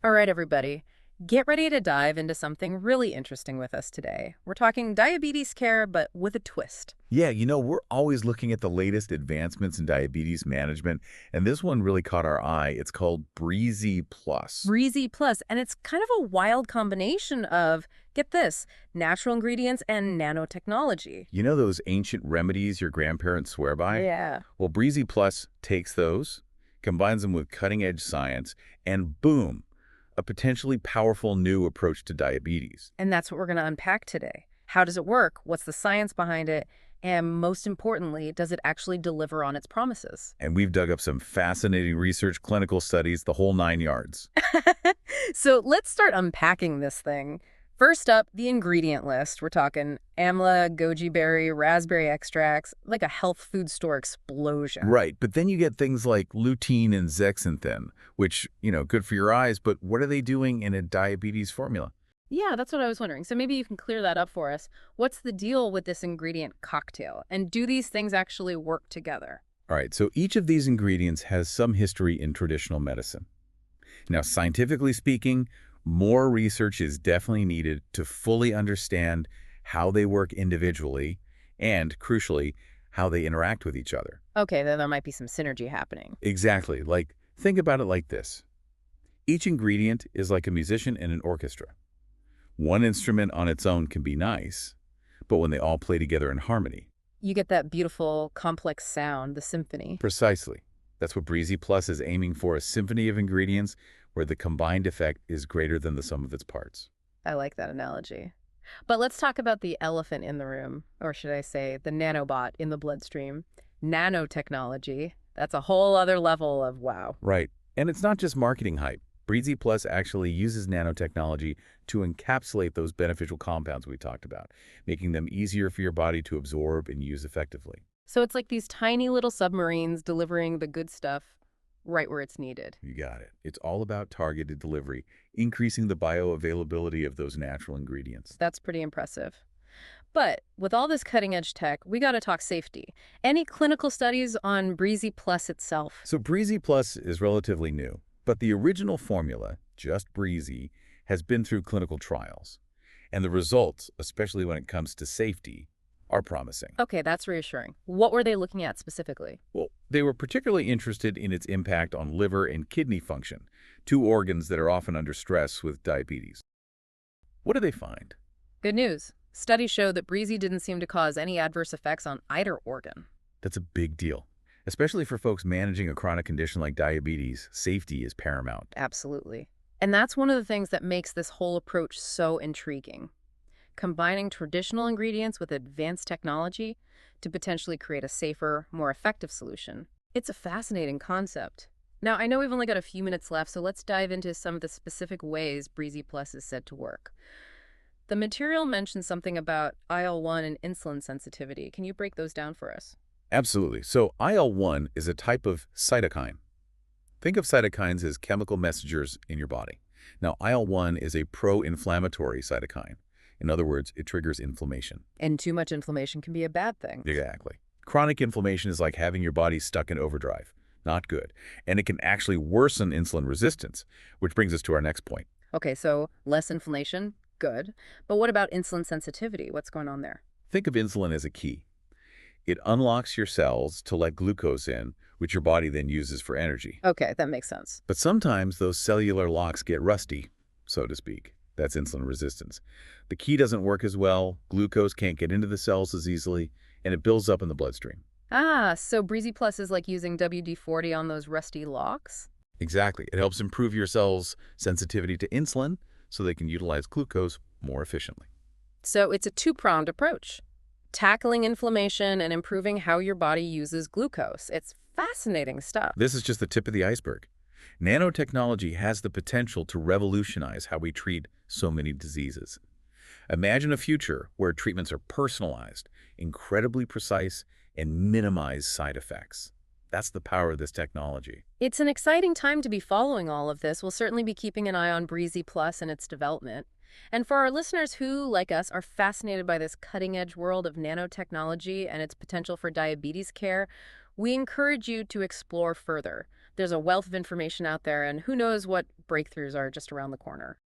All right, everybody, get ready to dive into something really interesting with us today. We're talking diabetes care, but with a twist. Yeah, we're always looking at the latest advancements in diabetes management, and this one really caught our eye. It's called Breezy Plus. Breezy Plus, and it's kind of a wild combination of, get this, natural ingredients and nanotechnology. You know those ancient remedies your grandparents swear by? Yeah. Well, Breezy Plus takes those, combines them with cutting-edge science, and boom, a potentially powerful new approach to diabetes. And that's what we're going to unpack today. How does it work? What's the science behind it? And most importantly, does it actually deliver on its promises? And we've dug up some fascinating research, clinical studies, the whole 9 yards. So let's start unpacking this thing. First up, the ingredient list. We're talking amla, goji berry, raspberry extracts, like a health food store explosion. Right, but then you get things like lutein and zeaxanthin, which, good for your eyes, but what are they doing in a diabetes formula? Yeah, that's what I was wondering. So maybe you can clear that up for us. What's the deal with this ingredient cocktail? And do these things actually work together? All right, so each of these ingredients has some history in traditional medicine. Now, scientifically speaking, more research is definitely needed to fully understand how they work individually and, crucially, how they interact with each other. Okay, then there might be some synergy happening. Exactly. Think about it like this. Each ingredient is like a musician in an orchestra. One instrument on its own can be nice, but when they all play together in harmony. You get that beautiful, complex sound, the symphony. Precisely. That's what Breezy Plus is aiming for, a symphony of ingredients where the combined effect is greater than the sum of its parts. I like that analogy. But let's talk about the elephant in the room, or should I say the nanobot in the bloodstream. Nanotechnology. That's a whole other level of wow. Right. And it's not just marketing hype. Breezy Plus actually uses nanotechnology to encapsulate those beneficial compounds we talked about, making them easier for your body to absorb and use effectively. So it's like these tiny little submarines delivering the good stuff right where it's needed. You got it. It's all about targeted delivery, increasing the bioavailability of those natural ingredients. That's pretty impressive. But with all this cutting-edge tech, we got to talk safety. Any clinical studies on Breezy Plus itself? So Breezy Plus is relatively new, but the original formula, just Breezy, has been through clinical trials. And the results, especially when it comes to safety, are promising. Okay, that's reassuring. What were they looking at specifically? Well, they were particularly interested in its impact on liver and kidney function, two organs that are often under stress with diabetes. What do they find? Good news. Studies show that Breezy didn't seem to cause any adverse effects on either organ. That's a big deal. Especially for folks managing a chronic condition like diabetes, safety is paramount. Absolutely. And that's one of the things that makes this whole approach so intriguing. Combining traditional ingredients with advanced technology to potentially create a safer, more effective solution. It's a fascinating concept. Now, I know we've only got a few minutes left, so let's dive into some of the specific ways Breezy Plus is said to work. The material mentions something about IL-1 and insulin sensitivity. Can you break those down for us? Absolutely. So IL-1 is a type of cytokine. Think of cytokines as chemical messengers in your body. Now, IL-1 is a pro-inflammatory cytokine. In other words, it triggers inflammation. And too much inflammation can be a bad thing. Exactly. Chronic inflammation is like having your body stuck in overdrive. Not good. And it can actually worsen insulin resistance, which brings us to our next point. Okay, so less inflammation, good. But what about insulin sensitivity? What's going on there? Think of insulin as a key. It unlocks your cells to let glucose in, which your body then uses for energy. Okay, that makes sense. But sometimes those cellular locks get rusty, so to speak. That's insulin resistance. The key doesn't work as well, glucose can't get into the cells as easily, and it builds up in the bloodstream. Ah, so Breezy Plus is like using WD-40 on those rusty locks? Exactly. It helps improve your cells' sensitivity to insulin so they can utilize glucose more efficiently. So it's a two-pronged approach. Tackling inflammation and improving how your body uses glucose. It's fascinating stuff. This is just the tip of the iceberg. Nanotechnology has the potential to revolutionize how we treat so many diseases. Imagine a future where treatments are personalized, incredibly precise, and minimize side effects. That's the power of this technology. It's an exciting time to be following all of this. We'll certainly be keeping an eye on Breezy Plus and its development. And for our listeners who, like us, are fascinated by this cutting-edge world of nanotechnology and its potential for diabetes care, we encourage you to explore further. There's a wealth of information out there, and who knows what breakthroughs are just around the corner.